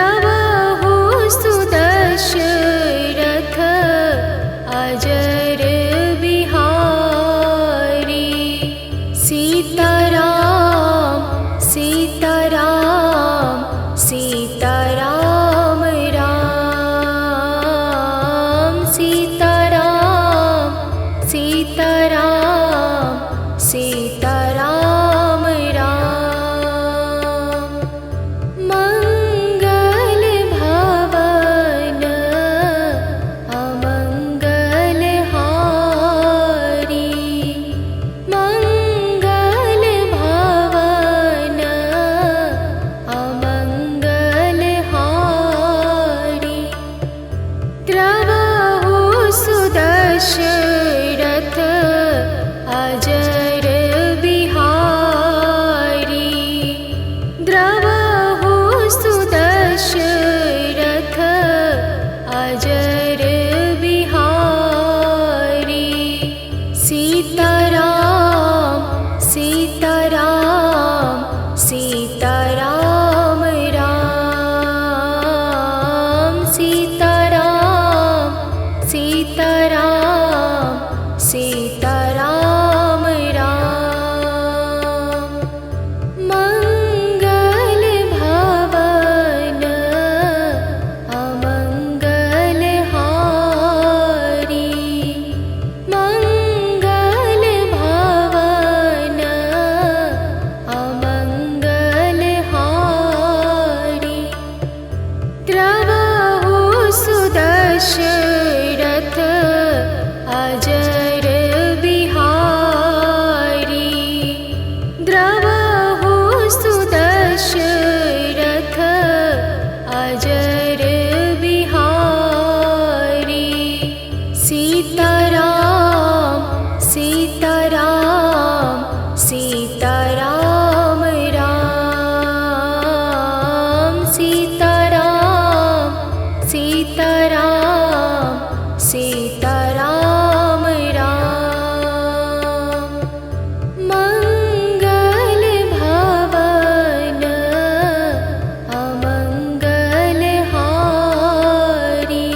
द्रवहु सुदशरथ अजर बिहारी। सीताराम सीताराम सीताराम राम। सीताराम सीताराम सीताराम राम। मंगल भवन अमंगल हारी। मंगल भवन अमंगल हारी। द्रवहु सुदशरथ अजर बिहारी। द्रवहु सुदशरथ अजर बिहारी। सीताराम सीताराम सीताराम राम। सीताराम सीताराम सीताराम राम। मंगल भवन अमंगल हारी। मंगल भवन अमंगल हारी। द्रवहु सुदशरथ अजर बिहारी। द्रवहु सुदशरथ अजर बिहारी। सीताराम सीताराम सीताराम राम। सीताराम सीताराम सीताराम राम। मंगल भवन अमंगल हारी।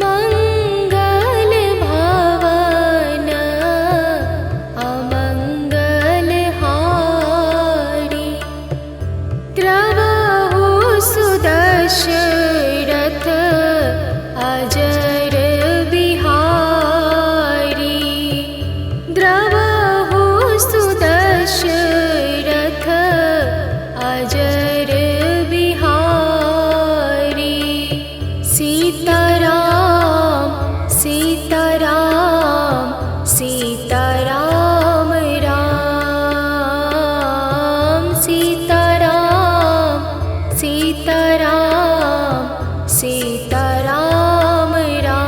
मंगल भवन अमंगल हारी। द्रवहु सुदशरथ अजर बिहारी। द्रवहु सुदशरथ अजर बिहारी। सीताराम सीताराम सीताराम राम। सीताराम सीताराम सीताराम राम।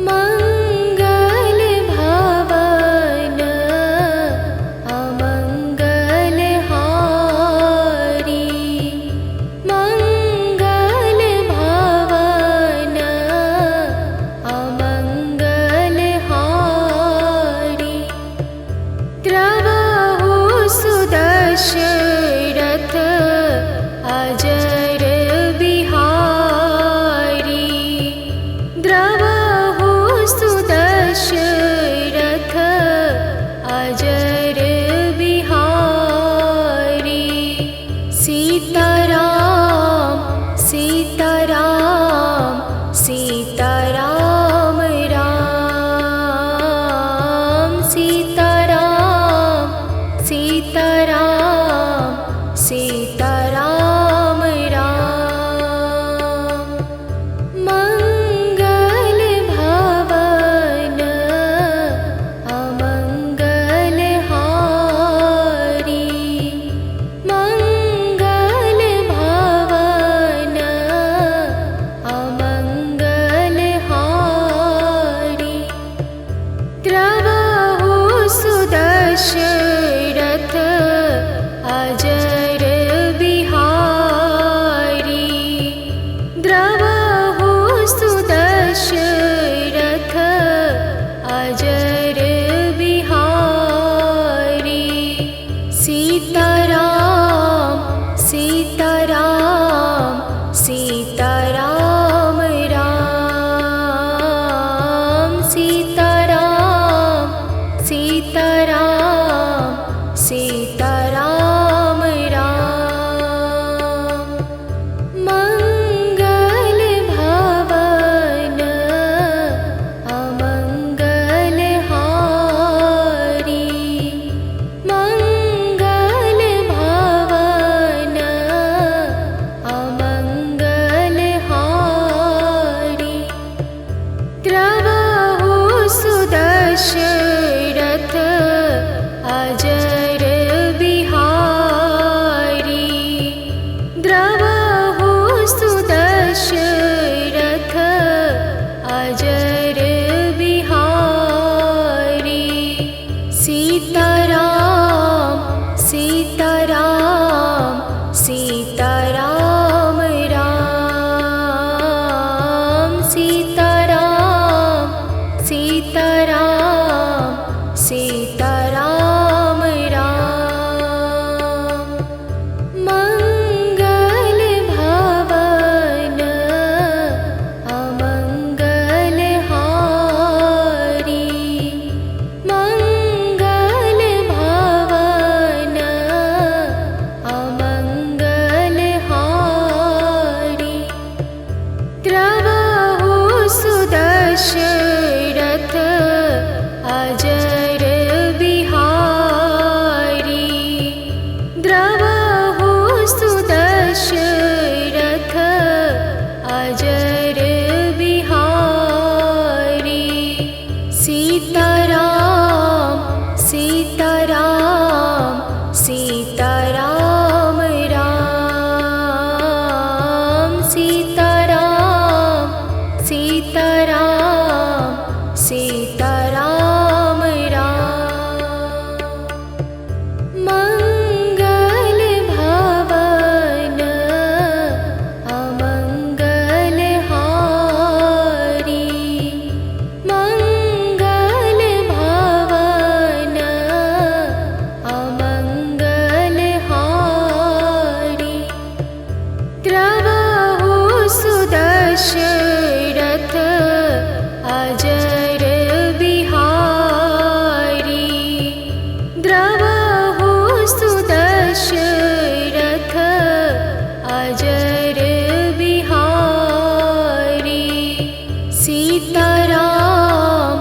मंगल भवन अमंगल हारी। मंगल भवन अमंगल हारी। द्रवहु सुदशरथ अजर बिहारी। द्रवहु सुदशरथ अजर बिहारी। सीताराम सीताराम सीताराम राम। सीताराम सीताराम सीताराम राम। मंगल भवन अमंगल हारी। मंगल भवन सीताराम सीताराम राम सीताराम सीताराम सीताराम राम मंगल भवन अमंगल हारी मंगल भवन अमंगल हारी द्रवहु सुदशरथ अजर बिहारी द्रवहु सुदशरथ अजर बिहारी सीताराम सीताराम सीताराम राम सीताराम सीताराम सीताराम राम मंगल भवन अमंगल हारी मंगल भवन अमंगल हारी द्रवहु सुदशरथ अजर बिहारी द्रवहु सुदशरथ अजर बिहारी सीताराम सीताराम सीताराम राम सीताराम सीताराम सीताराम राम मंगल भवन अमंगल हारी मंगल भवन अमंगल हारी द्रवहु सुदशरथ अजर बिहारी द्रवहु सुदशरथ अजर बिहारी सीताराम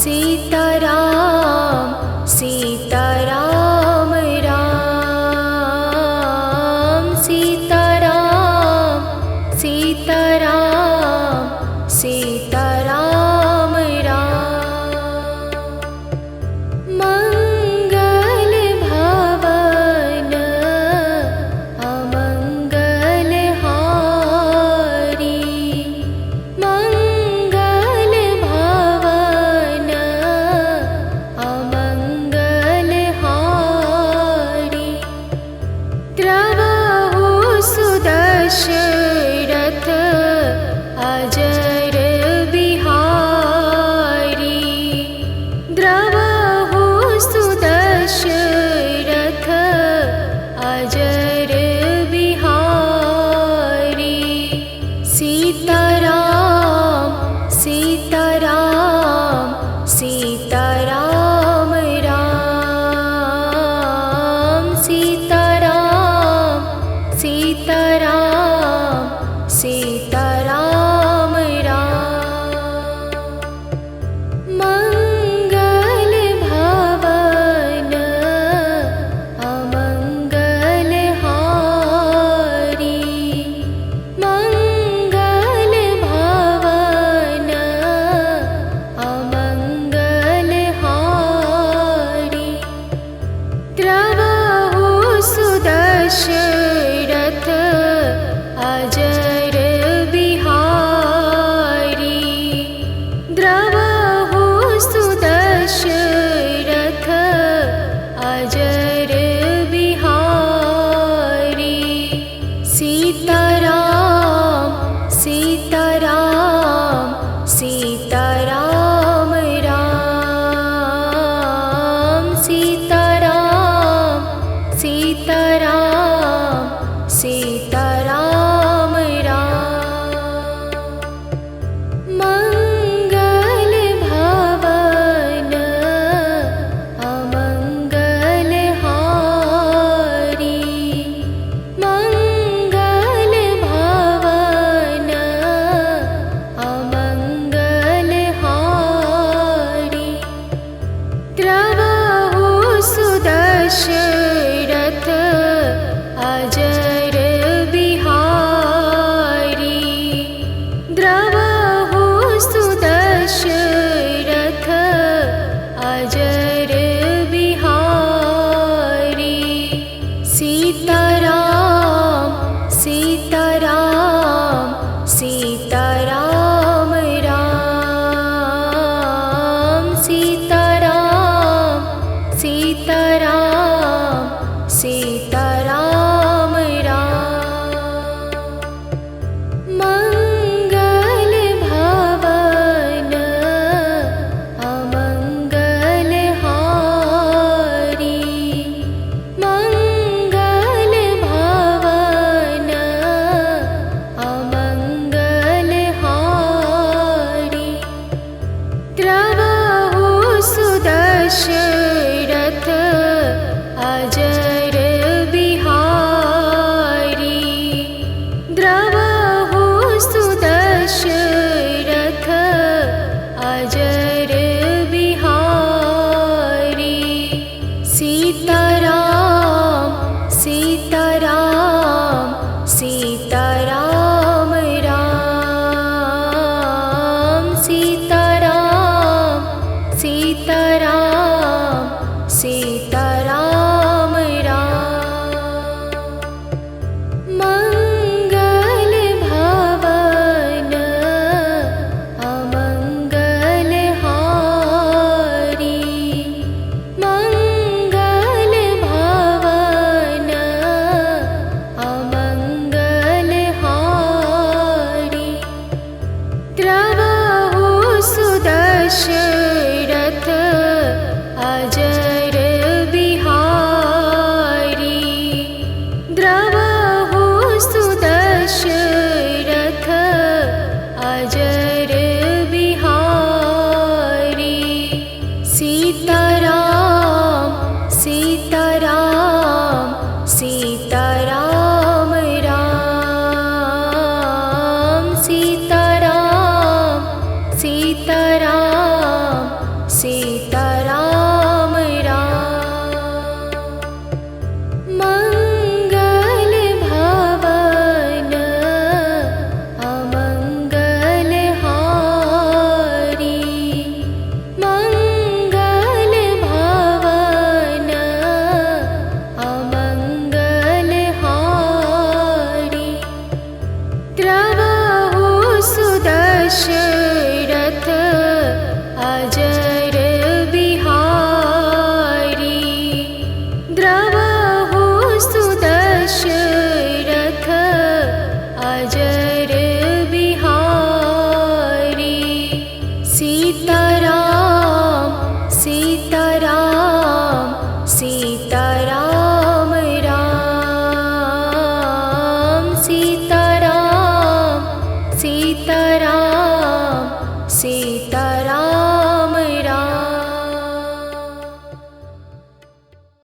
सीताराम सीताराम राम सीताराम सीताराम सीताराम राम मंगल भवन अमंगल हारी मंगल भवन अमंगल हारी द्रवहु सुदशरथ अजर बिहारी द्रवहु सुदशरथ अजर बिहारी सीताराम सीताराम सीताराम राम सीताराम सीताराम सीताराम राम मंगल भवन अमंगल हारी मंगल भवन अमंगल हारी द्रवहु सुदशरथ अजर बिहारी द्रवहु सुदशरथ अजर बिहारी सीताराम सीताराम सीताराम राम सीताराम सीताराम सीताराम सीताराम राम। मंगल भवन अमंगल हारी, मंगल भवन अमंगल हारी। द्रवहु सुदशरथ अजर बिहारी, द्रवहु सुदशरथ अजर बिहारी। सीताराम सीताराम सीताराम राम, सीताराम सीताराम सीताराम राम। मंगल भवन अमंगल हारी, मंगल भवन अमंगल हारी। द्रवहु सुदशरथ अजर बिहारी, द्रवहु सुदशरथ अजर बिहारी। सीताराम सीताराम सीताराम राम, सीताराम सीताराम सीताराम राम। मंगल भवन अमंगल हारी, मंगल भवन अमंगल हारी। द्रवहु सुदशरथ अजर बिहारी, द्रवहु सुदशरथ अजर बिहारी। सीताराम सीताराम सीताराम राम, सीताराम सीताराम सीताराम राम। मंगल भवन अमंगल हारी, मंगल भवन अमंगल हारी। द्रवहु सुदशरथ अजर बिहारी, द्रवहु सुदशरथ अजर बिहारी। सीताराम सीताराम